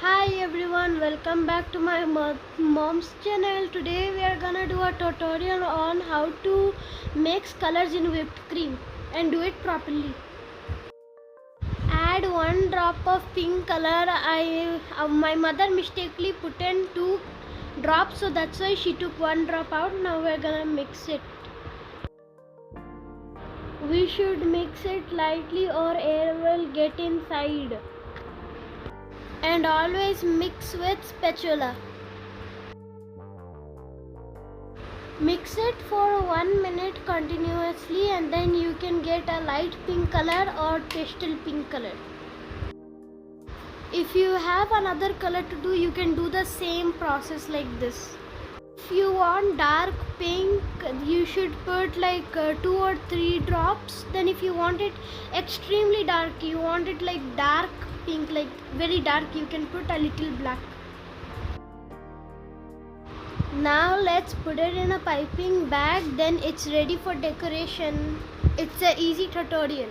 Hi everyone, welcome back to my mom's channel. Today we are gonna do a tutorial on how to mix colors in whipped cream and do it properly. Add 1 drop of pink color. My mother mistakenly put in 2 drops, so that's why she took 1 drop out. Now we're gonna mix it. We should mix it lightly or air will get inside. And always mix with spatula. Mix it for 1 minute continuously and then you can get a light pink color or pastel pink color. If you have another color to do, you can do the same process like this. If you want dark pink, you should put like 2 or 3 drops. Then if you want it extremely dark, you want it like dark pink, like very dark, you can put a little black. Now let's put it in a piping bag, then it's ready for decoration. It's an easy tutorial.